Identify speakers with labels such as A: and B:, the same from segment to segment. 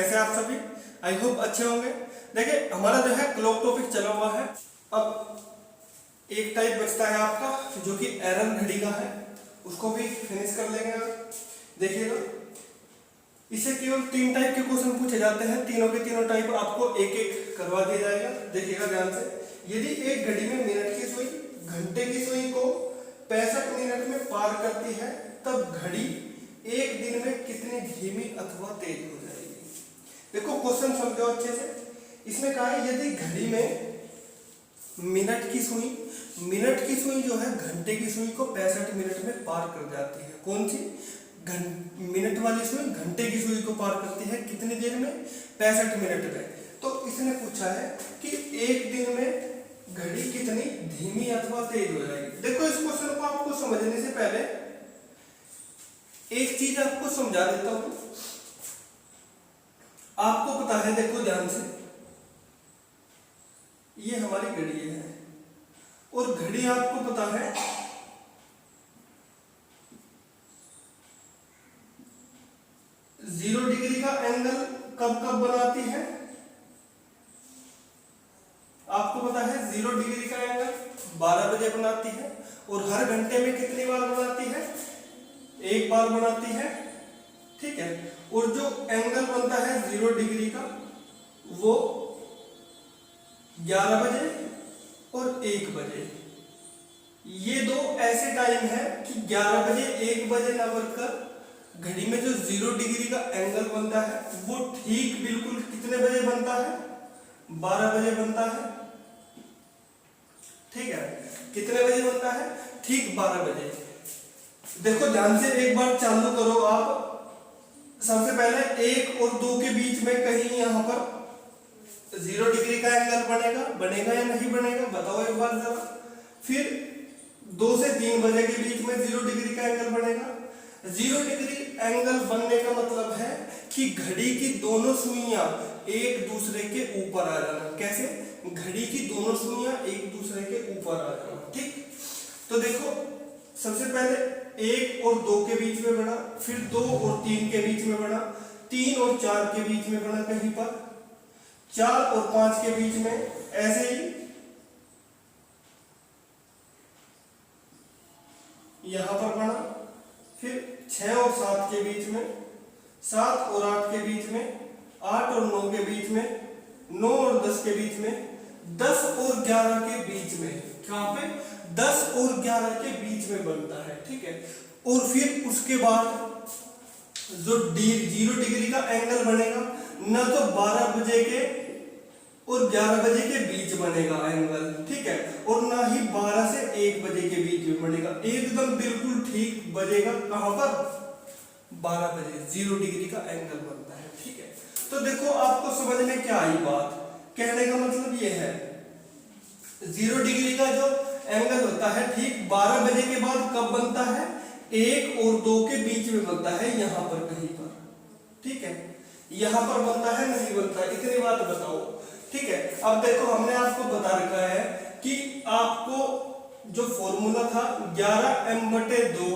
A: कैसे आप सभी? आई होप अच्छे होंगे। देखिए हमारा जो है क्लॉक टॉपिक चला हुआ है। अब एक टाइप बचता है आपका जो कि एरर घड़ी का है, उसको भी फिनिश कर लेंगे। देखिएगा इससे केवल 3 टाइप के क्वेश्चन पूछे जाते हैं, तीनों के तीनों टाइप आपको एक एक करवा दिया जाएगा। देखिएगा ध्यान से, यदि एक घड़ी में मिनट की सुई घंटे की सुई को 65 मिनट में पार करती है तब घड़ी एक दिन में कितनी धीमी अथवा तेज हो जाएगी। देखो क्वेश्चन समझो अच्छे से। इसमें कहा है यदि घड़ी में मिनट की सुई जो है घंटे की सुई को 65 मिनट में पार कर जाती है। कौन सी? मिनट वाली सुई घंटे की सुई को पार करती है कितनी देर में? 65 मिनट में। तो इसने पूछा है कि एक दिन में घड़ी कितनी धीमी अथवा तेज हो जाएगी। देखो इस क्वेश्चन को आपको समझने से पहले एक चीज आपको समझा देता हूं। आपको पता है, देखो ध्यान से, ये हमारी घड़ी है और घड़ी आपको पता है 0 डिग्री का एंगल कब कब बनाती है? आपको पता है 0 डिग्री का एंगल 12 बजे बनाती है। और हर घंटे में कितनी बार बनाती है? एक बार बनाती है, ठीक है। और जो एंगल बनता है 0 डिग्री का वो 11 बजे और 1 बजे। ये दो ऐसे टाइम है कि 11 बजे 1 बजे ना बनकर घड़ी में जो 0 डिग्री का एंगल बनता है वो ठीक बिल्कुल कितने बजे बनता है? 12 बजे बनता है, ठीक है। कितने बजे बनता है? ठीक 12 बजे। देखो ध्यान से एक बार चालू करो आप। सबसे पहले 1 और 2 के बीच में कहीं यहां पर 0 डिग्री का एंगल बनेगा या नहीं बनेगा? बताओ एक बार जरा। फिर 2 से 3 बजे के बीच में 0 डिग्री का एंगल बनेगा। 0 डिग्री एंगल बनने का मतलब है कि घड़ी की दोनों सुइयां एक दूसरे के ऊपर आ जाना। कैसे? घड़ी की दोनों सुइयां एक दूसरे के ऊपर आ जाना, ठीक। तो देखो सबसे पहले 1 और 2 के बीच में बना, फिर 2 और 3 के बीच में बना, 3 और 4 के बीच में बना कहीं पर, 4 और 5 के बीच में, ऐसे ही यहां पर बना, फिर 6 और 7 के बीच में, 7 और 8 के बीच में, 8 और 9 के बीच में, 9 और 10 के बीच में, 10 और 11 के बीच में। कहां पे? 10 और 11 के बीच में बनता है, ठीक है। और फिर उसके बाद जो 0 डिग्री का एंगल बनेगा ना तो 12 बजे के और 11 बजे के बीच बनेगा एंगल, ठीक है। और ना ही 12 से 1 बजे के बीच में बनेगा। एकदम बिल्कुल ठीक बजेगा कहां पर? 12 बजे 0 डिग्री का एंगल बनता है, ठीक है। तो देखो आपको समझ में क्या आई बात? कहने का मतलब ये है 0 डिग्री का जो एंगल होता है ठीक 12 बजे के बाद कब बनता है? 1 और 2 के बीच में बनता है, यहां पर कहीं पर, ठीक है। यहां पर बनता है नहीं बनता? इतनी बात बताओ, ठीक है। अब देखो हमने आपको बता रखा है कि आपको जो फॉर्मूला था 11m/2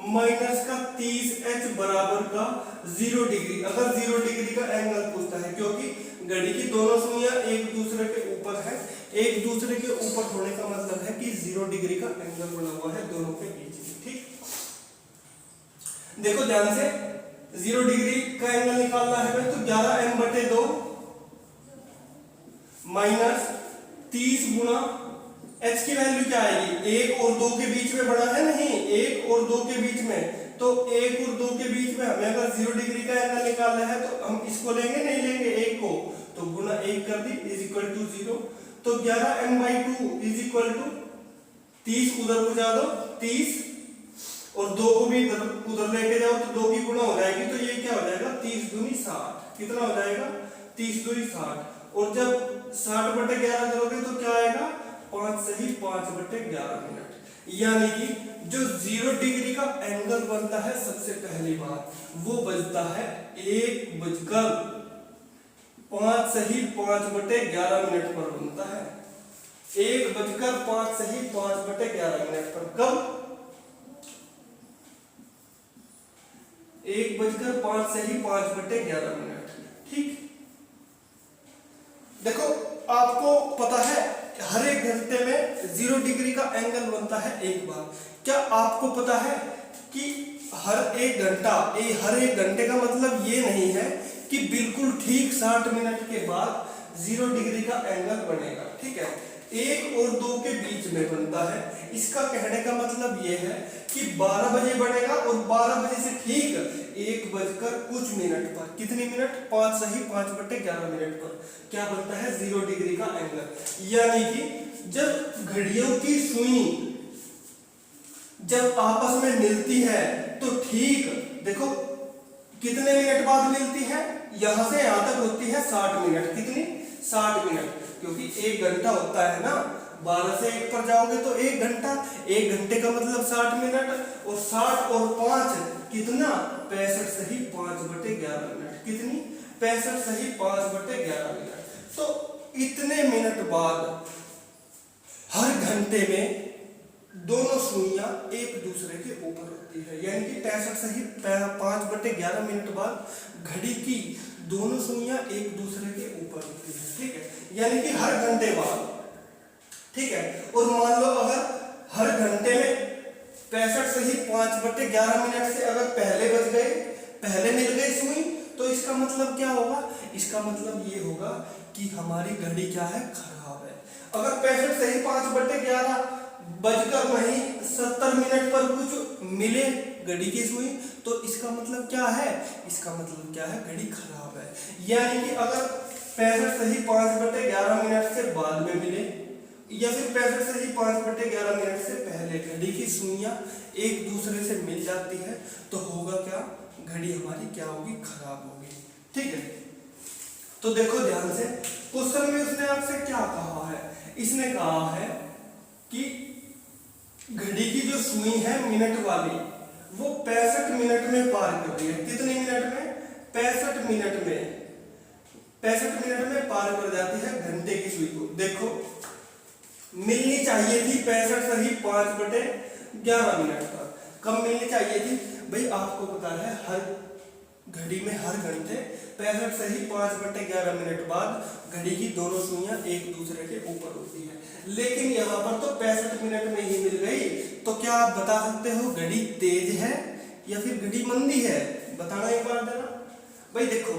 A: माइनस का 30h बराबर का 0 डिग्री। अगर 0 डिग्री का एंगल पूछता है, क्योंकि घड़ी की दोनों सुइयां एक दूसरे के ऊपर है, एक दूसरे के ऊपर होने का मतलब है कि 0 डिग्री का एंगल बना हुआ है दोनों के बीच में, ठीक। देखो ध्यान से, 0 डिग्री का एंगल निकालना है तो 11m/2 माइनस 30 गुना h की वैल्यू क्या आएगी? 1 और 2 के बीच में बना है नहीं, 1 और 2 के बीच में। तो 1 और 2 के बीच में हमें अगर 0 डिग्री का एंगल निकालना है तो हम इसको लेंगे, नहीं लेंगे 1 को, तो गुना 1 कर दी इज इक्वल टू 0। तो 11m/2 इज इक्वल टू 30 उधर बुझा दो 30 और 2 को भी उधर लेके जाओ तो 2 की गुना हो जाएगी। तो ये क्या हो जाएगा? 30 दूनी 60। कितना हो जाएगा? 30 दूनी 60। और जब 60/11 करोगे तो क्या आएगा? 5 सही 5/11 मिनट। यानी कि जो 0 डिग्री का एंगल बनता है सबसे पहली बात वो बजता है 1:05 सही 5/11 मिनट पर बनता है। 1:05 सही 5/11 मिनट पर। कब? 1:05 सही 5/11 मिनट, ठीक। देखो आपको पता है हर एक घंटे में 0 डिग्री का एंगल बनता है एक बार। क्या आपको पता है कि हर एक घंटे का मतलब ये नहीं है कि बिल्कुल ठीक 60 मिनट के बाद 0 डिग्री का एंगल बनेगा, ठीक है। 1 और 2 के बीच में बनता है। इसका कहने का मतलब ये है कि 12 बजे बनेगा और 12 बजे से ठीक 1 बजकर कुछ मिनट पर, कितनी मिनट, 5 सही 5/11 मिनट पर क्या बनता है 0 डिग्री का एंगल। यानी कि जब घड़ियों की सुई जब आपस में मिलती है तो ठीक देखो कितने मिनट बाद मिलती है, यहां से यहां तक होती है 60 मिनट। कितनी, 60 मिनट, क्योंकि 1 घंटा होता है ना, 12 से 1 पर जाओगे तो 1 घंटा, 1 घंटे का मतलब 60 मिनट, और 60 और 5 कितना, 65 सही 5/11 मिनट। कितनी, 65 सही 5/11 मिनट। तो इतने मिनट बाद हर घंटे में दोनों सुइयां एक दूसरे के ऊपर होती है, यानी कि 65 सही 5/11 मिनट बाद घड़ी की दोनों सुइयां एक दूसरे के ऊपर होती है, ठीक है। यानी कि हर घंटे बाद, ठीक है। और मान लो अगर हर घंटे में 65 सही 5/11 मिनट से अगर पहले बज गए, पहले मिल गई सुई, तो इसका मतलब क्या होगा, इसका मतलब ये होगा कि हमारी घड़ी क्या है, खराब है। अगर 65 सही 5/11 बजकर वहीं 70 मिनट पर कुछ मिले घड़ी की सुई, तो इसका मतलब क्या है, इसका मतलब क्या है, घड़ी खराब है। यानी कि अगर 65 सही 5/11 मिनट से बाद में मिले या फिर 65 सही 5/11 मिनट से पहले घड़ी की सुइयां एक दूसरे से मिल जाती है, तो होगा क्या, घड़ी हमारी क्या होगी, खराब होगी, ठीक है। तो देखो ध्यान से, क्वेश्चन में उसने आपसे क्या कहा है, इसने कहा है कि घड़ी की जो सुई है मिनट वाली, वो 65 मिनट में पार कर रही है। कितने मिनट में, 65 मिनट में, 65 मिनट में पार कर जाती है घंटे की सुई को। देखो मिलनी चाहिए थी 65 सही 5/11 मिनट पर, कब मिलनी चाहिए थी भाई, आपको पता है हर घड़ी में हर घंटे 65 सही 5/11 मिनट बाद घड़ी की दोनों सुइयां एक दूसरे के ऊपर होती है, लेकिन यहाँ पर तो 65 मिनट में ही मिल गई। तो क्या आप बता सकते हो घड़ी तेज है या फिर घड़ी मंदी है, बताना एक बार जरा भाई। देखो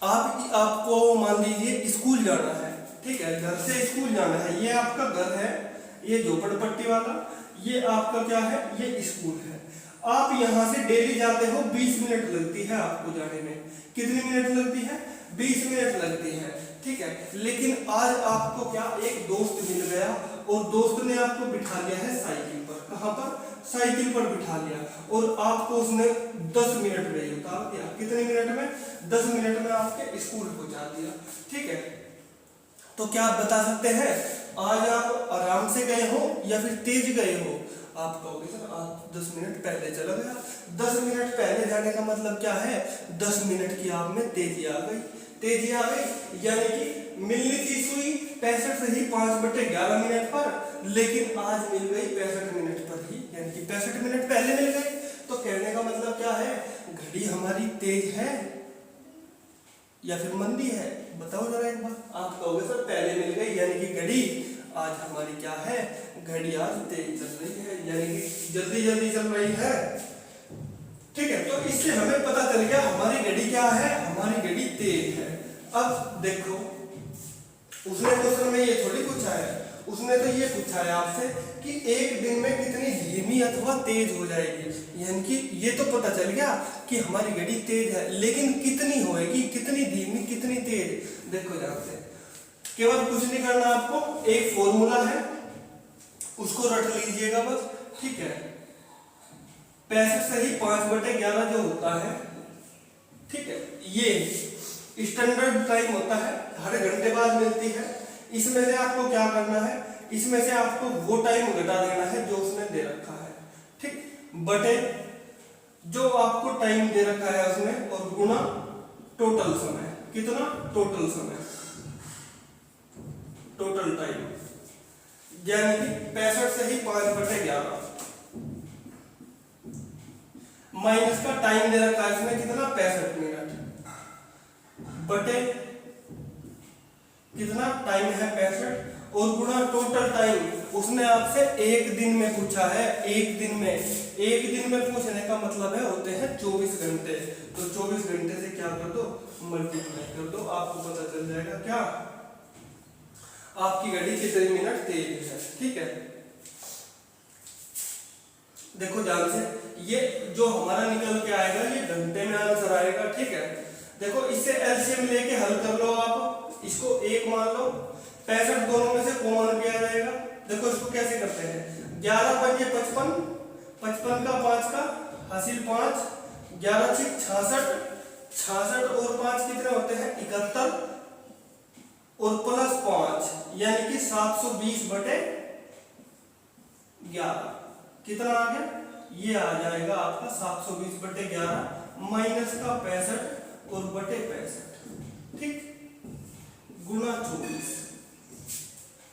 A: आपको मान लीजिए स्कूल जाना है, ठीक है, घर से स्कूल जाना है, ये आपका घर है, ये झोपड़पट्टी वाला, ये आपका क्या है, ये स्कूल है। आप यहाँ से डेली जाते हो, 20 मिनट लगती है आपको जाने में। कितनी मिनट लगती है, 20 मिनट लगती है, ठीक है। लेकिन आज आपको क्या, एक दोस्त मिल गया और दोस्त ने आपको बिठा लिया है साइकिल पर। कहाँ पर, साइकिल पर बिठा लिया, और आपको उसने 10 मिनट में ही उतार दिया। कितने मिनट में, 10 मिनट में आपके स्कूल पहुंचा दिया, ठीक है। तो क्या आप बता सकते हैं आज आप आराम से गए हो या फिर तेज गए हो, आप कहोगे सर आप 10 मिनट पहले चला गया। 10 मिनट पहले जाने का मतलब क्या है, 10 मिनट की आप में तेजी आ गई, तेजी आ गई। यानी कि मिलनी थी सुई 65 सही 5/11 मिनट पर, लेकिन आज मिल गई 65 मिनट पर ही, यानी कि 65 मिनट पहले मिल गई। तो कहने का मतलब क्या है, घड़ी हमारी तेज है या फिर मंदी है, बताओ जरा एक बार। आप कहोगे सर पहले मिल गई, यानी कि घड़ी आज हमारी क्या है, घड़ी आज तेज चल रही है, यानी कि जल्दी जल्दी चल रही है, ठीक है। तो इससे हमें पता चल गया हमारी घड़ी क्या है, हमारी घड़ी तेज है। अब देखो उसने क्वेश्चन में ये थोड़ी पूछा है, उसने तो ये पूछा है आपसे कि एक दिन में कितनी धीमी अथवा तेज हो जाएगी, यानी कि ये तो पता चल गया कि हमारी घड़ी तेज है, लेकिन कितनी होएगी, कितनी धीमी कितनी तेज। देखो ध्यान से, केवल कुछ नहीं करना आपको, एक फॉर्मूला है उसको रट लीजिएगा बस, ठीक है। 65 सही 5/11 जो होता है, ठीक है, ये स्टैंडर्ड टाइम होता है, हर घंटे बाद मिलती है। इसमें से आपको क्या करना है, इसमें से आपको वो टाइम घटा देना है जो उसने दे रखा है, ठीक, बटे जो आपको टाइम दे रखा है उसमें, और गुना टोटल समय, कितना, टोटल समय, टोटल टाइम, यानी कि 65 से ही 5/11 माइनस का टाइम दे रखा है इसमें कितना, 65 मिनट, बटे कितना टाइम है 65 और गुणा टोटल टाइम उसने आपसे एक दिन में पूछा है। एक दिन में पूछने का मतलब है होते हैं 24 घंटे। तो 24 घंटे से क्या कर दो, मल्टीप्लाई कर दो, आपको पता चल जाएगा क्या आपकी घड़ी कितने मिनट तेज है। ठीक है, देखो ध्यान से, ये जो हमारा निकल के आएगा ये घंटे में आंसर आएगा। ठीक है, देखो इससे एलसीएम लेके हल कर लो आप, इसको 1 मान लो, 65 दोनों में से कॉमन भी आ जाएगा। देखो इसको कैसे करते हैं, 11 पंजे 55, 55 का 5 का हासिल 5, 11 6 66, 66 और 5 कितने होते हैं 71 और प्लस 5 यानी कि 720 बटे 11 कितना आ गया, ये आ जाएगा आपका 720 बटे 11 माइनस का 65 और बटे 65, ठीक, गुना 24।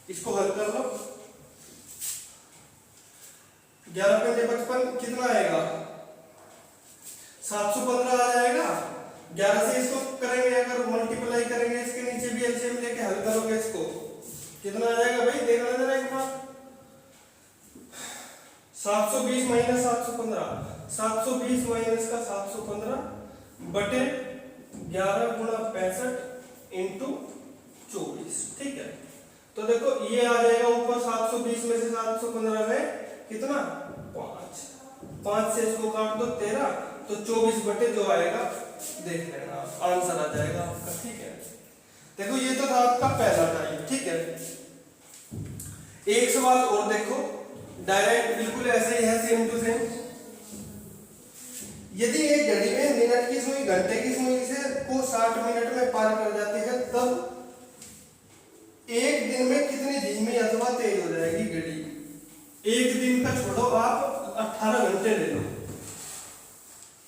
A: इसको हल कर लो, 11 पंजे 55 कितना आएगा 715 आ जाएगा। 11 से इसको करेंगे, अगर मल्टीप्लाई करेंगे इसके नीचे भी एलसीएम लेके हल करोगे इसको कितना आ जाएगा भाई, देखना जरा एक बार, 720 माइनस 715, 720 माइनस का 715 बटे 11 गुणा 65 इंटू 24। ठीक है, तो देखो ये आ जाएगा ऊपर 720 में से 715 में कितना 5 से इसको काट दो 13, तो 24 बटे जो आएगा देख लेना, आंसर आ जाएगा आपका। ठीक है, देखो ये तो था आपका पहला टाइम। ठीक है, एक सवाल और देखो, डायरेक्ट बिल्कुल ऐसे ही है, सेम टू सेम। यदि एक घड़ी में मिनट की सुई घंटे की सुई से को 60 मिनट में पार कर जाती है, तब एक दिन में कितनी धीमी अथवा तेज हो जाएगी घड़ी। एक दिन का छोड़ो, आप 18 घंटे ले लो।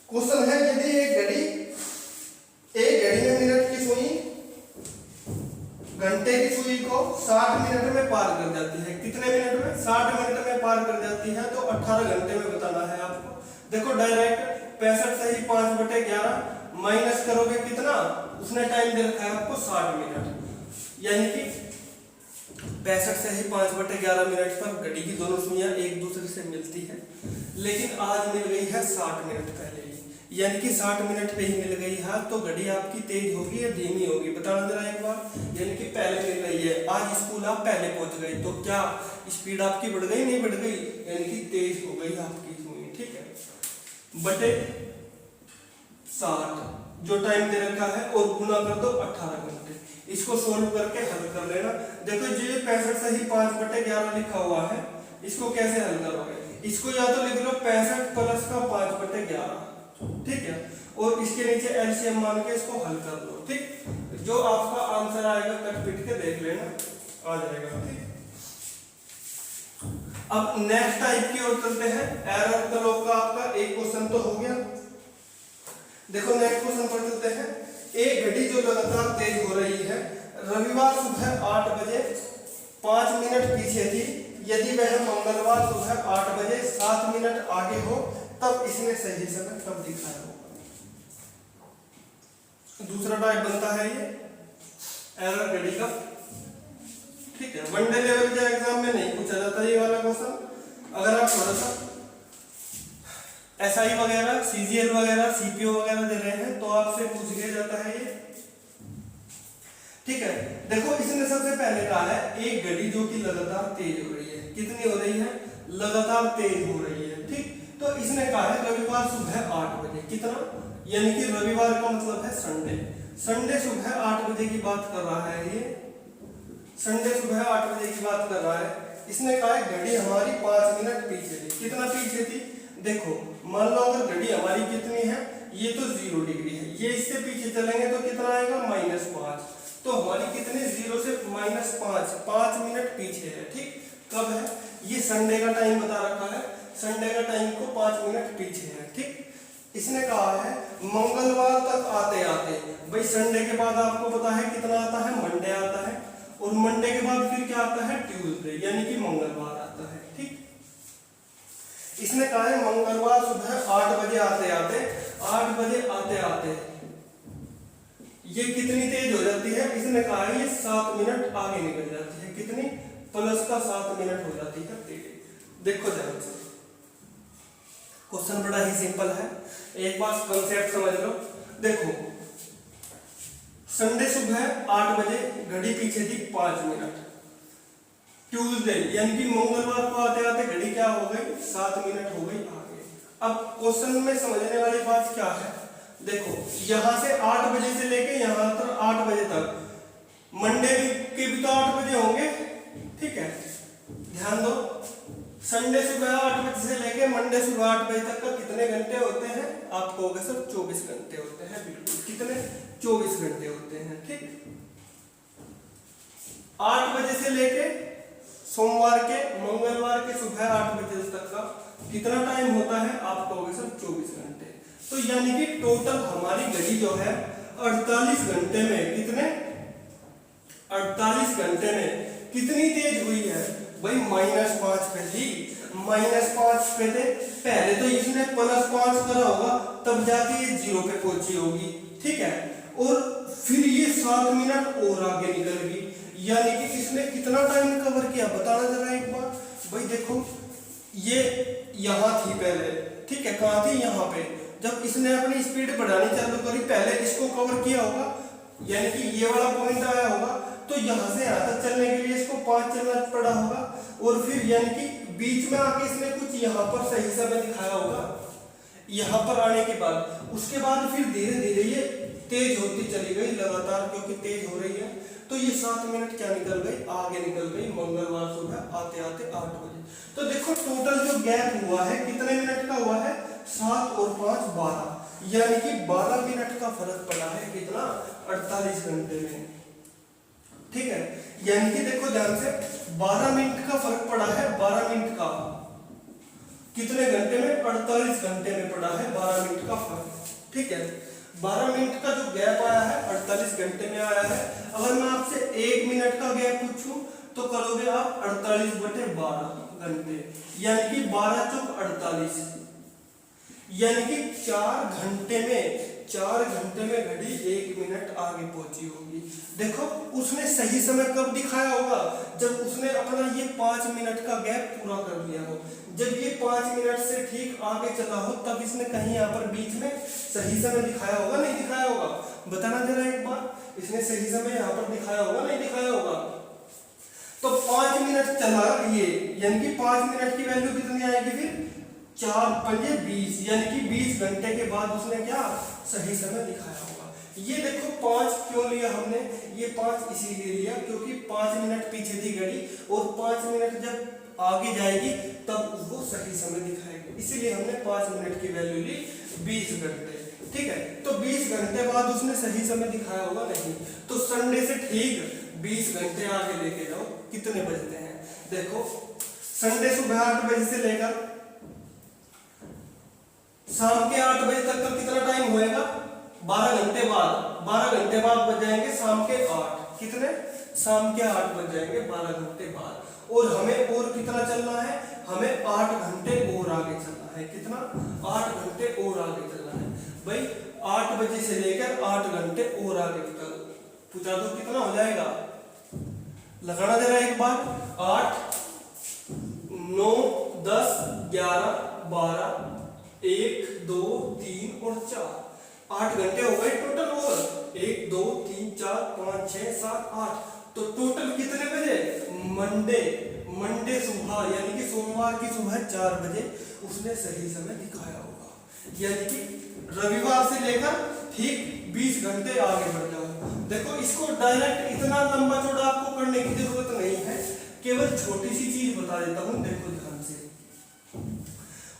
A: क्वेश्चन है, यदि एक घड़ी में मिनट की सुई घंटे की सुई को 60 मिनट में पार कर जाती है, कितने मिनट में 60 मिनट में पार कर जाती है, तो 18 घंटे में बताना है आपको। देखो डायरेक्ट 65 से ही 5 बटे 11 माइनस करोगे कितना, उसने टाइम दे रखा है आपको 60 मिनट, यानी कि 65 से ही 5 बटे 11 मिनट पर घड़ी की दोनों सुइयां एक दूसरे से मिलती है, लेकिन आज मिल गई है 60 मिनट पहले ही, यानी कि 60 मिनट पे ही मिल गई है, तो घड़ी आपकी तेज होगी या धीमी होगी, बताना जरा एक बार। यानी कि पहले मिल रही है, आज स्कूल आप पहले पहुंच गए, तो क्या स्पीड आपकी बढ़ गई, नहीं बढ़ गई, यानी कि तेज हो गई आपकी सुई। ठीक है, बटे 60 जो टाइम दे रखा है और गुना कर दो 18 घंटे। इसको सोल्व करके हल कर लेना। देखो ये 65 से ही 5 बटे 11 लिखा हुआ है, इसको कैसे हल करोगे, इसको या तो लिख लो 65 प्लस का 5 बटे 11, ठीक है, और इसके नीचे एलसीएम मान के इसको हल कर लो। ठीक, जो आपका आंसर आएगा कट पिट के देख लेना, आ जाएगा। ठीक, अब नेक्स्ट टाइप की ओर चलते हैं। एरर का लॉग का आपका एक क्वेश्चन तो हो गया। देखो नेक्स्ट क्वेश्चन पर चलते हैं। एक घड़ी जो लगातार तेज हो रही है, रविवार सुबह 8 बजे 5 मिनट पीछे थी, यदि वह मंगलवार सुबह 8 बजे 7 मिनट आगे हो, तब इसने सही समय कब दिखाया होगा। दूसरा टाइप बनता है ये एरर घड़ी का। ठीक है, वनडे लेवल के एग्जाम में नहीं पूछा जाता ये वाला क्वेश्चन। अगर आप थोड़ा सा एसआई वगैरह, सीजीएल वगैरह, सीपीओ वगैरह दे रहे हैं, तो आपसे पूछ लिया जाता है ये। ठीक है, देखो इसने सबसे पहले कहा है एक घड़ी जो कि लगातार तेज हो रही है, कितनी हो रही है, लगातार तेज हो रही है। ठीक, तो इसने कहा है रविवार सुबह 8 बजे, कितना, यानी कि रविवार का मतलब है संडे, संडे सुबह 8 बजे की बात कर रहा है ये, संडे सुबह 8 बजे की बात कर रहा है। इसने कहा है घड़ी हमारी 5 मिनट पीछे थी, कितना पीछे थी, देखो मान लो अगर घड़ी हमारी कितनी है, ये तो 0 डिग्री है, ये इससे पीछे चलेंगे तो कितना आएगा -5, तो हमारी कितने 0 से -5, 5 मिनट पीछे है। ठीक, कब है, ये संडे का टाइम बता रखा है, संडे का टाइम को 5 मिनट पीछे है। ठीक, इसने कहा है मंगलवार तक आते आते, भाई संडे के बाद आपको पता है कितना आता है, मंडे आता है, और मंडे के बाद फिर क्या आता है, ट्यूसडे, यानी कि मंगलवार आता है। ठीक, इसने कहा है मंगलवार सुबह 8 बजे आते आते, 8 बजे आते आते, ये कितनी तेज हो जाती है, इसने कहा है ये 7 मिनट आगे निकल जाती है, कितनी प्लस का 7 मिनट हो जाती है तेज। देखो ध्यान से, क्वेश्चन बड़ा ही सिंपल है, एक बार कंसेप्ट समझ लो। देखो संडे सुबह 8 बजे घड़ी पीछे थी 5 मिनट, ट्यूसडे यानी कि मंगलवार को आते आते घड़ी क्या हो गई 7 मिनट हो गई आगे। अब क्वेश्चन में समझने वाली बात क्या है, देखो यहां से 8 बजे से लेके यहां तक 8 बजे तक, मंडे के भी तो 8 बजे होंगे, ठीक है, ध्यान दो। संडे सुबह 8 बजे से लेके मंडे सुबह 8 बजे तक का कितने घंटे होते हैं, आप कहोगे सर 24 घंटे होते हैं, बिल्कुल कितने 24 घंटे होते हैं, ठीक। 8 बजे से लेके सोमवार के मंगलवार के सुबह 8 बजे तक का कितना टाइम होता है, आप कहोगे सर 24 घंटे। तो यानी कि टोटल हमारी घड़ी जो है 48 घंटे में कितने, 48 घंटे में कितनी तेज हुई है भाई, -5 पे थी, -5 पे थे, पहले तो इसने +5 करा होगा तब जाके ये 0 पे पहुंची होगी, ठीक है, और फिर ये 7 मिनट और आगे निकल गई, यानी कि इसने कितना टाइम कवर किया बताना जरा एक बार। भाई देखो ये यहां थी पहले, ठीक है, कहां थी, यहां पे, जब इसने अपनी स्पीड बढ़ानी चालू करी पहले इसको कवर किया होगा, यानी कि ये वाला पॉइंट आया होगा, तो यहां से यहां तक चलने के लिए इसको 5 चलना पड़ा होगा, और फिर यानी कि बीच में आके इसने कुछ यहां पर सही समय दिखाया होगा, यहां पर आने के बाद उसके बाद फिर धीरे धीरे ये तेज होती चली गई लगातार, क्योंकि तेज हो रही है, तो ये 7 मिनट क्या निकल गई, आगे निकल गई मंगलवार सुबह आते आते 8 बजे। तो देखो टोटल जो गैप हुआ है कितने मिनट का हुआ है, 7 और 5 12, यानी कि 12 मिनट का फर्क पड़ा है, कितना 48 घंटे में, ठीक है। यानी कि देखो ध्यान से 12 मिनट का फर्क पड़ा है, 12 मिनट का कितने घंटे में, 48 घंटे में पड़ा है 12 मिनट का फर्क, ठीक है। 12 मिनट का जो गैप आया है 48 घंटे में आया है। अगर मैं आपसे 1 मिनट का गैप पूछूं तो करोगे आप 48/12 घंटे, यानी कि 12 चौक 48, यानी कि 4 घंटे में घड़ी 1 मिनट आगे पहुंची होगी। देखो उसने सही समय कब दिखाया होगा, जब उसने अपना ये 5 मिनट का गैप पूरा कर लिया हो, जब ये 5 मिनट से ठीक आगे चला हो तब इसने कहीं यहाँ पर बीच में सही समय दिखाया होगा, नहीं दिखाया होगा, बताना जरा एक बार, इसने सही समय यहाँ पर दिखाया होगा, नहीं दिखाया होगा। तो 5 मिनट चला ये, यानी कि 5 मिनट की वैल्यू कितनी आएगी फिर, 4 पंजे 20, यानी कि 20 घंटे के बाद उसने क्या सही समय दिखाया होगा। ये देखो 5 क्यों लिया हमने, ये 5 इसीलिए लिया क्योंकि 5 मिनट पीछे थी घड़ी और 5 मिनट जब आगे जाएगी तब उसको सही समय दिखाएगी, इसीलिए हमने 5 मिनट की वैल्यू ली 20 घंटे, ठीक है। तो 20 घंटे बाद उसने सही समय दिखाया होगा, नहीं, तो संडे से ठीक 20 घंटे आगे लेके जाओ, कितने बजते हैं, देखो संडे सुबह 8 बजे से लेकर शाम के 8 बजे तक का कितना टाइम होएगा, 12 घंटे बाद, 12 घंटे बाद बज जाएंगे शाम के 8, कितने, शाम के 8 बज जाएंगे 12 घंटे बाद, और हमें और कितना चलना है, हमें 8 घंटे और आगे चलना है, कितना 8 घंटे और आगे चलना है भाई, 8 बजे से लेकर 8 घंटे और आगे पूछा तो कितना हो जाएगा, लगाना जरा एक बार, 8 9 10 11 12 1 2 3 और 4, 8 घंटे हो गए टोटल, और 1 2 3 4 5 6 7 8, तो टोटल कितने बजे, मंडे सुबह यानी कि सोमवार की सुबह 4 बजे उसने सही समय दिखाया होगा, यानी कि रविवार से लेकर ठीक 20 घंटे आगे बढ़ जाओ। देखो इसको डायरेक्ट इतना लंबा चौड़ा आपको करने की जरूरत नहीं है, केवल छोटी सी चीज बता देता हूं, देखो ध्यान से,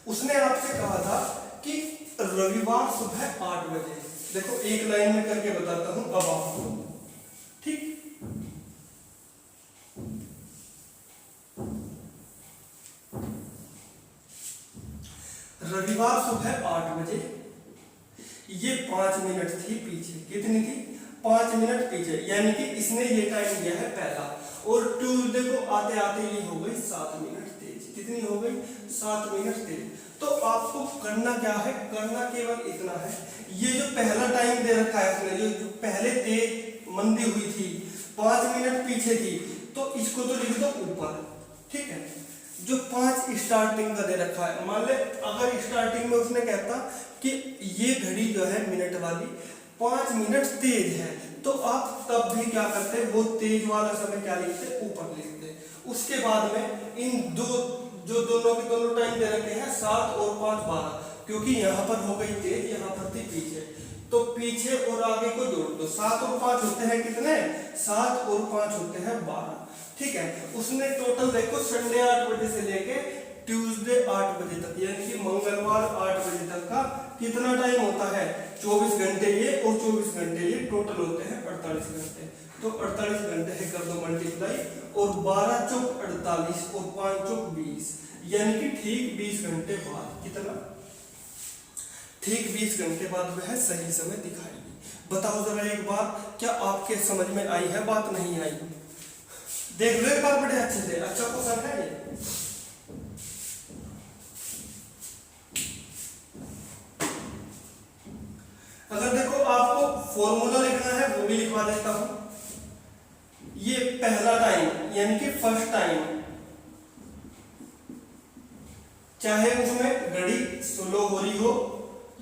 A: उसने आपसे कहा था कि रविवार सुबह 8 बजे, देखो एक लाइन में करके बताता हूं अब आपको, ठीक, रविवार सुबह 8 बजे, ये 5 मिनट थी पीछे, कितनी थी, 5 मिनट पीछे, यानी कि इसने ये टाइम दिया है पहला, और ट्यूसडे को आते आते ये हो गई 7 मिनट तेज, कितनी हो गई 7 मिनट तेज। तो आपको करना क्या है, करना केवल इतना है, ये जो पहला टाइम दे रखा है उसने, जो पहले तेज मंदी हुई थी 5 मिनट पीछे थी, तो इसको तो लिख दो ऊपर, ठीक है। जो 5 स्टार्टिंग का दे रखा है, मान ले अगर स्टार्टिंग में उसने कहता कि ये घड़ी जो है मिनट वाली 5 मिनट तेज है, तो आप तब भी क्या करते, वो तेज वाला समय क्या लिखते, ऊपर लिखते। उसके बाद में इन दो जो दोनों के दोनों टाइम दे रखे हैं 7 और 5 12, क्योंकि यहाँ पर हो गई तेज, यहाँ पर थी पीछे, तो पीछे और आगे को जोड़ दो। 7 और 5 होते हैं कितने, 7 और 5 होते हैं 12, ठीक है। उसने टोटल देखो संडे 8 बजे से लेके ट्यूसडे 8 बजे तक, यानी कि मंगलवार 8 बजे तक का कितना टाइम होता है, 24 घंटे ये और 24 घंटे ये, टोटल होते हैं 48 घंटे। तो 48 घंटे है, कर दो मल्टीप्लाई, और 12 चौक 48 और 5 चौक 20, यानी कि ठीक 20 घंटे बाद, कितना, ठीक 20 घंटे बाद वह सही समय दिखाएगी। बताओ जरा एक बार, क्या आपके समझ में आई है बात, नहीं आई? देख लो एक बार बड़े अच्छे से, अच्छा क्वेश्चन है ये। अगर देखो आपको फॉर्मूला लिखना है वो भी लिखवा देता हूं। ये पहला टाइम यानी कि फर्स्ट टाइम, चाहे उसमें घड़ी स्लो हो रही हो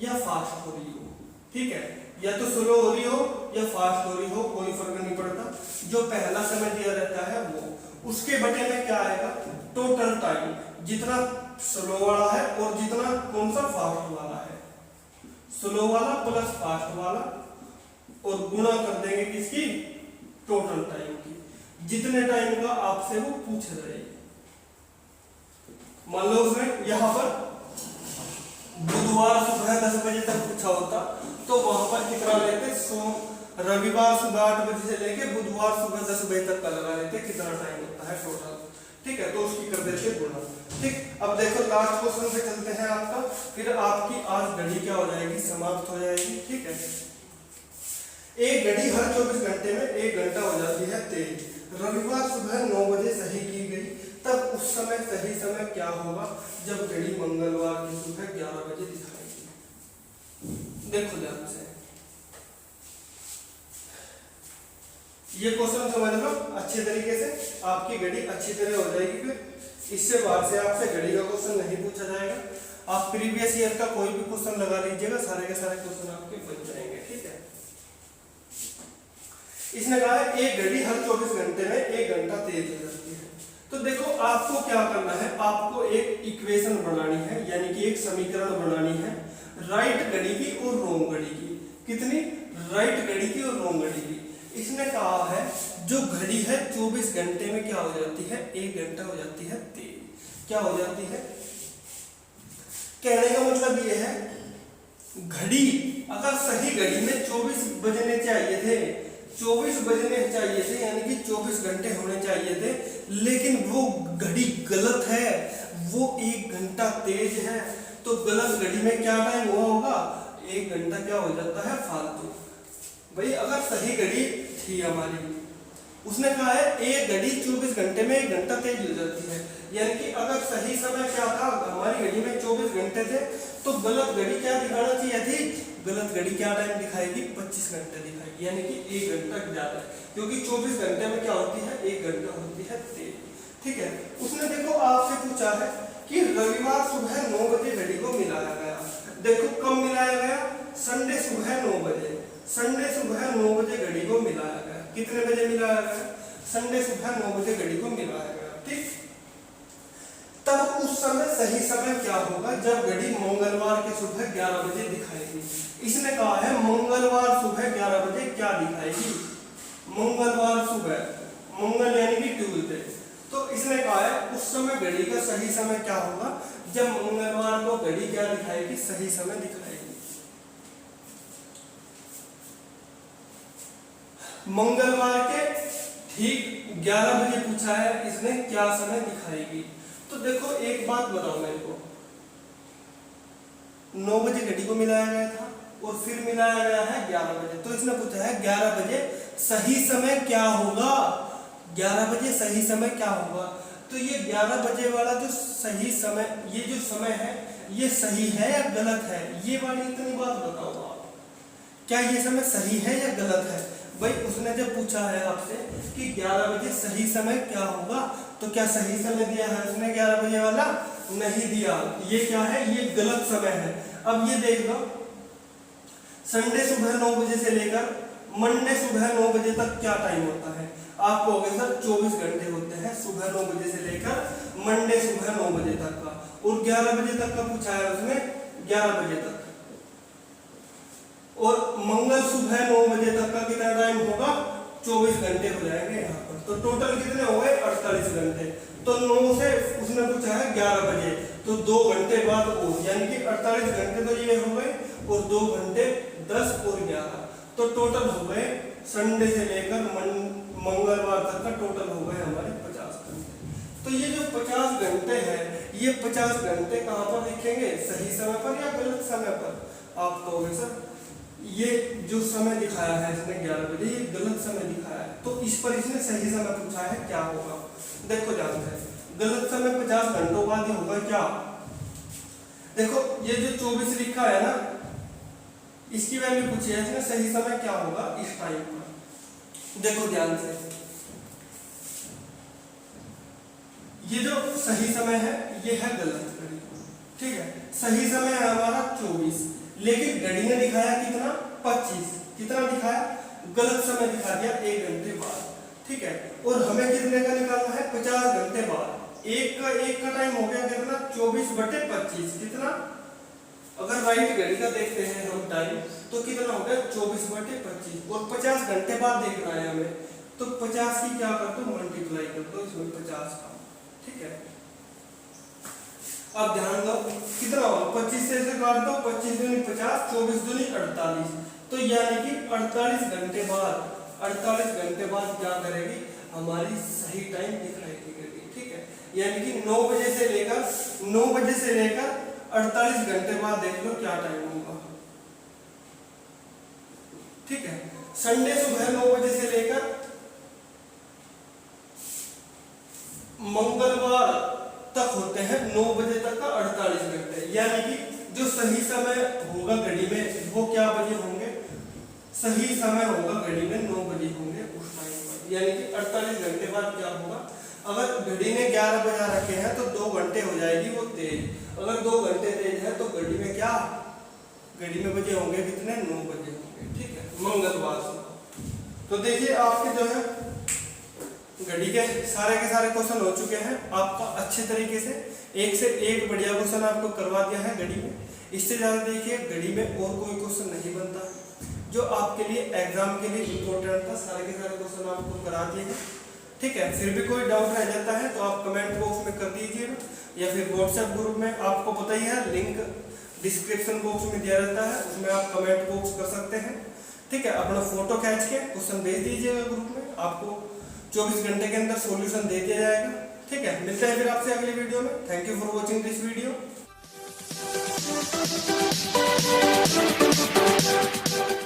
A: या फास्ट हो रही हो, ठीक है, या तो स्लो हो रही हो या फास्ट हो रही हो, कोई फर्क नहीं पड़ता। जो पहला समय दिया रहता है वो, उसके बटे में क्या आएगा, टोटल टाइम, जितना स्लो वाला है और जितना कौन सा फास्ट वाला है, स्लो वाला प्लस फास्ट वाला, और गुणा कर देंगे किसकी, टोटल टाइम की, जितने टाइम का आपसे वो पूछ रहे हैं। मान लो उसमें यहां पर बुधवार सुबह 10 बजे तक पूछा होता, तो वहां पर कितना लेते, रविवार सुबह 8 बजे से लेके बुधवार सुबह 10 बजे तक का लगा लेते, कितना टाइम होता है टोटल, ठीक है, तो उसकी कर देते गुणा, ठीक। अब देखो लास्ट क्वेश्चन पे चलते हैं आपका, फिर आपकी आज घड़ी क्या हो जाएगी, समाप्त हो जाएगी, ठीक है। एक घड़ी हर 24 घंटे में 1 घंटा हो जाती है तेज। रविवार सुबह 9 बजे सही की गई, तब उस समय सही समय क्या होगा, जब घड़ी मंगलवार की सुबह 11 बजे दिखाएगी। देखो ध्यान से, ये क्वेश्चन समझ लो अच्छे तरीके से, आपकी घड़ी अच्छी तरह हो जाएगी। फिर इससे बाद से आपसे घड़ी का क्वेश्चन नहीं पूछा जाएगा। आप प्रीवियस ईयर का कोई भी क्वेश्चन लगा लीजिएगा, सारे के सारे क्वेश्चन आपके बन जाएंगे, ठीक है। इसने कहा है एक घड़ी हर 24 घंटे में 1 घंटा तेज हो जाती है। तो देखो आपको क्या करना है, आपको एक इक्वेशन बनानी है, यानी कि एक समीकरण बनानी है, राइट घड़ी की और रॉन्ग घड़ी की। कितनी, राइट घड़ी की और रॉन्ग घड़ी की। इसने कहा है जो घड़ी है 24 घंटे में क्या हो जाती है, 1 घंटा हो जाती है तेज। क्या हो जाती है, कहने का मतलब ये है, घड़ी अगर सही घड़ी में 24 बजने चाहिए थे, 24 बजने चाहिए थे, यानी कि 24 घंटे होने चाहिए थे, लेकिन वो घड़ी गलत है, वो 1 घंटा तेज है, तो गलत घड़ी में क्या टाइम हुआ होगा, 1 घंटा क्या हो जाता है फालतू। भाई अगर सही घड़ी थी हमारी, उसने कहा है एक घड़ी 24 घंटे में 1 घंटा तेज हो जाती है, यानी कि अगर सही समय क्या था, हमारी घड़ी में 24 घंटे थे, तो गलत घड़ी क्या दिखाना चाहिए थी, गलत घड़ी क्या टाइम दिखाएगी, 25 घंटे दिखाएगी, यानी कि 1 घंटा ज्यादा, क्योंकि 24 घंटे में क्या होती है, 1 घंटा होती है तेज, ठीक है। उसने देखो आपसे पूछा है कि रविवार सुबह 9 बजे घड़ी को मिलाया गया। देखो कब मिलाया गया, संडे सुबह 9 बजे, संडे सुबह 9 बजे घड़ी को मिलाया गया। कितने बजे मिलाया गया, संडे सुबह 9 बजे घड़ी को मिलाया गया, ठीक। तब उस समय सही समय क्या होगा, जब घड़ी मंगलवार के सुबह 11 बजे दिखाएगी। इसने कहा है मंगलवार सुबह 11 बजे क्या दिखाएगी, मंगलवार सुबह, मंगल यानी कि ट्यूसडे, तो इसने कहा है उस समय घड़ी का सही समय क्या होगा, जब मंगलवार को घड़ी क्या दिखाएगी, सही समय दिखाएगी। मंगलवार के ठीक 11 बजे पूछा है इसने, क्या समय दिखाएगी। तो देखो एक बात बताओ मेरे को, 9 बजे घड़ी को मिलाया गया था और फिर मिलाया गया है 11 बजे, तो इसने पूछा है 11 बजे सही समय क्या होगा, 11 बजे सही समय क्या होगा। तो ये 11 बजे वाला जो सही समय, ये जो समय है ये सही है या गलत है, ये वाली इतनी बात बताओ आप। क्या ये समय सही है या गलत है। भाई उसने जब पूछा है आपसे कि 11 बजे सही समय क्या होगा, तो क्या सही समय दिया है उसने 11 बजे वाला? नहीं दिया। ये क्या है? ये गलत समय है। अब ये देख लो, संडे सुबह 9 बजे से लेकर मंडे सुबह 9 बजे तक क्या टाइम होता है? आप कहोगे सर 24 घंटे होते हैं सुबह 9 बजे से लेकर मंडे सुबह 9 बजे तक का, और 11 बजे तक का पूछा है उसने, 11 बजे तक, और मंगल सुबह 9 बजे तक का कितना टाइम होगा? 24 घंटे हो जाएंगे यहाँ पर। तो टोटल कितने हो गए? 48 घंटे। तो 9 से उसने पूछा है 11 बजे, तो 2 घंटे बाद और, यानी कि 48 घंटे तो ये हो गए, और 2 घंटे 10 और 11, तो टोटल हो गए संडे से लेकर मंगलवार तक का टोटल हो गए हमारे 50 घंटे। तो ये जो 50 घंटे हैं, ये 50 घंटे कहाँ पर लिखेंगे? सही समय पर या गलत समय पर? आप कहोगे सर ये जो समय दिखाया है इसने 11 बजे, ये गलत समय दिखाया है, तो इस पर इसने सही समय पूछा है, क्या होगा? देखो जानते हैं, गलत समय 50 घंटों बाद ही होगा क्या? देखो ये जो 24 लिखा है ना, इसकी वैल्यू पूछी है इसने, सही समय क्या होगा इस टाइम पर? देखो ध्यान से, ये जो सही समय है ये है गलत घड़ी, ठीक है। सही समय है हमारा 24, लेकिन घड़ी ने दिखाया कितना? 25। कितना दिखाया? गलत समय दिखा दिया 1 घंटे बाद, ठीक है। और हमें कितने का निकालना है? 50 घंटे बाद। एक का टाइम हो गया कितना? 24/25। कितना? अगर राइट घड़ी का देखते हैं हम टाइम, तो कितना हो गया? 24/25, और 50 घंटे बाद देखना है हमें, तो 50 की क्या कर दो? मल्टीप्लाई कर दो इसमें 50 का, ठीक है। अब ध्यान दो कितना होगा? 25 से काट दो, 25 दूनी 50, 24 दूनी 48, तो यानी कि 48 घंटे बाद, 48 घंटे बाद क्या करेगी? हमारी सही टाइम दिखाएगी घड़ी, ठीक है। यानी कि 9 बजे से लेकर 48 घंटे बाद देख लो क्या टाइम होगा, ठीक है। संडे सुबह 9 बजे से लेकर मंगलवार तक होते हैं 9 बजे तक का 48 घंटे, यानी कि जो सही समय होगा घड़ी में वो क्या बजे होंगे? सही समय होगा घड़ी में 9 बजे होंगे उस टाइम पर, यानी कि 48 घंटे बाद क्या होगा? अगर घड़ी ने 11 बजा रखे हैं तो 2 घंटे हो जाएगी वो तेज। अगर 2 घंटे तेज है तो घड़ी में क्या? घड़ी में बजे होंगे कितने? 9 बजे होंगे, ठीक है, मंगलवार से। तो देखिए आपके जो है घड़ी के सारे क्वेश्चन हो चुके हैं। आपका अच्छे तरीके से एक बढ़िया क्वेश्चन आपको करवा दिया है घड़ी में। इससे ज्यादा देखिए घड़ी में और कोई क्वेश्चन नहीं बनता जो आपके लिए एग्जाम के लिए इम्पोर्टेंट था। सारे के सारे क्वेश्चन आपको करा दिए हैं, ठीक है। फिर भी कोई डाउट रह जाता है तो आप कमेंट बॉक्स में कर दीजिएगा, या फिर व्हाट्सएप ग्रुप में, आपको पता ही है लिंक डिस्क्रिप्शन बॉक्स में दिया रहता है, उसमें आप कमेंट बॉक्स कर सकते हैं, ठीक है। अपना फोटो खींच के क्वेश्चन भेज दीजिएगा ग्रुप में, आपको 24 घंटे के अंदर सॉल्यूशन दे दिया जाएगा, ठीक है। मिलते हैं फिर आपसे अगली वीडियो में। Thank you for watching this video.